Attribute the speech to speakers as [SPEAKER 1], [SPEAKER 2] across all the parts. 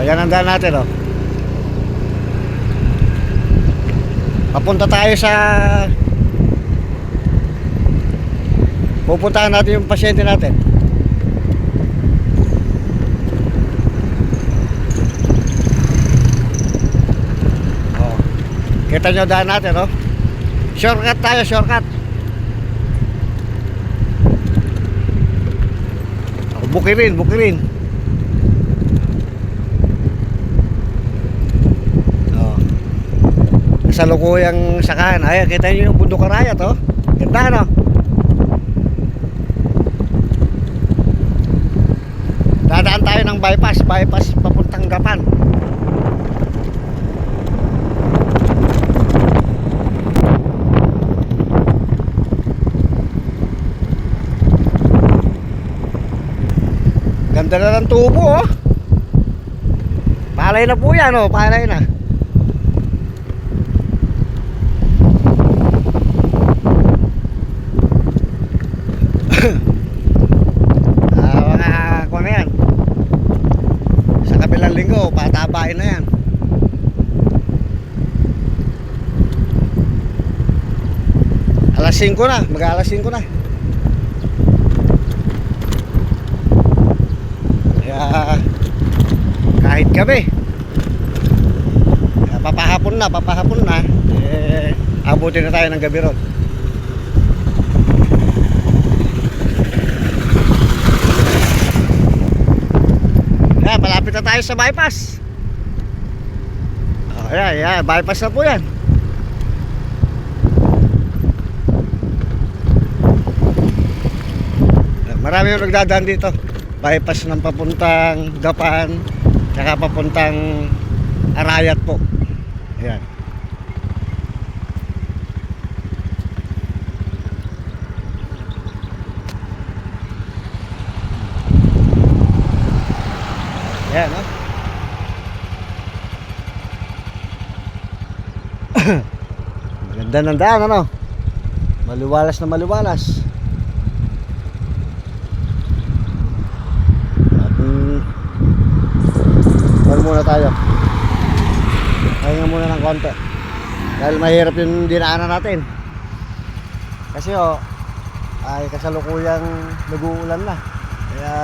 [SPEAKER 1] yan ang daan natin, oh. Papunta tayo sa pupuntahan natin yung pasyente natin. Oh. Kita nyo daan natin, oh. Shortcut tayo, shortcut. Oh, bukirin, bukirin. Kasalukuyang sakahan. Ayan, kita nyo yung bundok Arayat, oh. Ganda, no? Dadaan tayo ng bypass papuntang Gapan. Ganda na ng tubo, oh. Palay na po yan, oh. Palay na. Mga kuha na yan. Sa kabilang linggo patabain na yan. Alas 5 na, mag-alas 5 na. Kaya kahit gabi, papahapon na abutin na tayo ng gabi ron. Malapit na tayo sa bypass. Oh, ayan, bypass na po yan. Marami yung nagdadaan dito. Bypass ng papuntang Gapan, tsaka papuntang Arayat po. Ayan. Ayan, no? Maganda ng daan, ano? Maliwalas na maliwalas. At muna tayo. Pahinga muna ng konti. Dahil mahirap yung dinaanan natin. Kasi ay kasalukuyang nag-uulan na. Kaya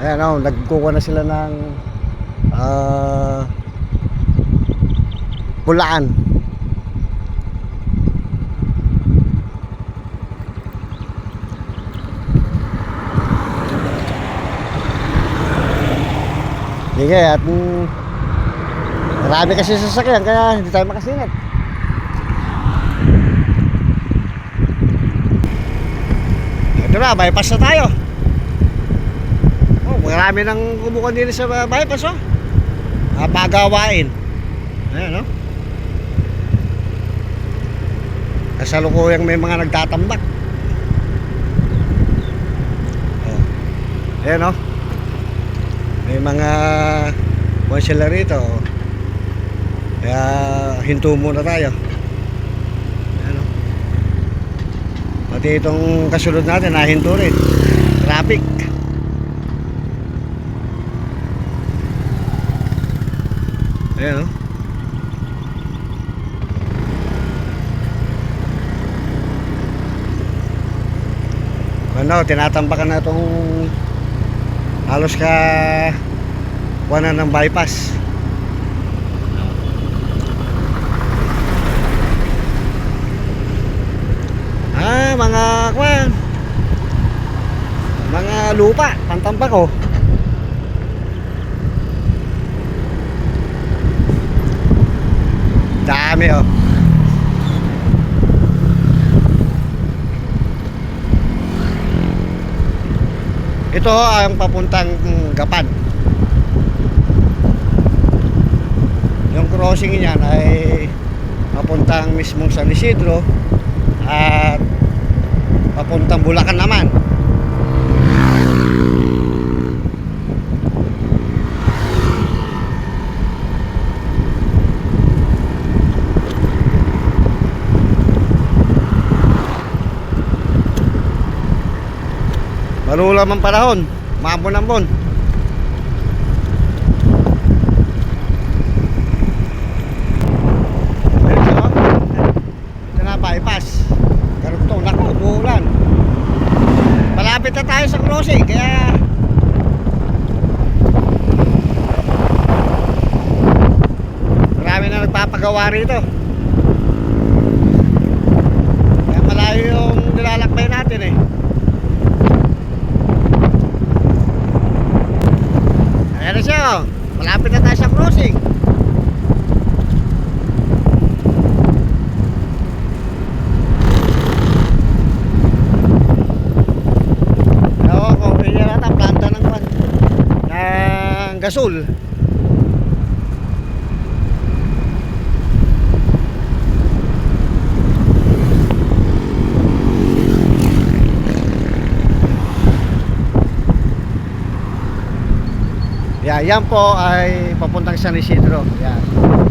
[SPEAKER 1] ayan, nagkukuha na sila ng pulaan. Sige, at marami kasi sasakyan kaya hindi tayo makasingit. Ito na, bypass na tayo. Marami nang kumukuha din sa bypass, oh. Pagawain. Ayan, oh. Kasalukuyang may mga nagtatambak. Oh. Ayan, oh. May mga konsela rito, oh. Kaya hinto muna tayo. Ayan, oh. Pati itong kasunod natin nahinto rin. Traffic. Ayan, oh. Ano, tinatambakan na itong halos ka kuwanan ng bypass. Mga kuwan, mga lupa, pantambak, oh. Dami, oh. Ito ang papuntang Gapan. Yung crossing niyan ay papuntang mismong San Isidro at papuntang Bulacan naman. Malulam ang panahon. Mambon-ambon. Ayun siya, oh. Ito na, bypass. Garugtong, naku, umuulan. Malapit na tayo sa crossing, kaya marami na nagpapagawa rito. Kaya malayo yung nilalakbay natin eh. Ayan na siya, oh. Malapit na tayo sa crossing. Ewan ko, yun yata planta ng gasol. Yan po ay papuntang San Isidro. Yan.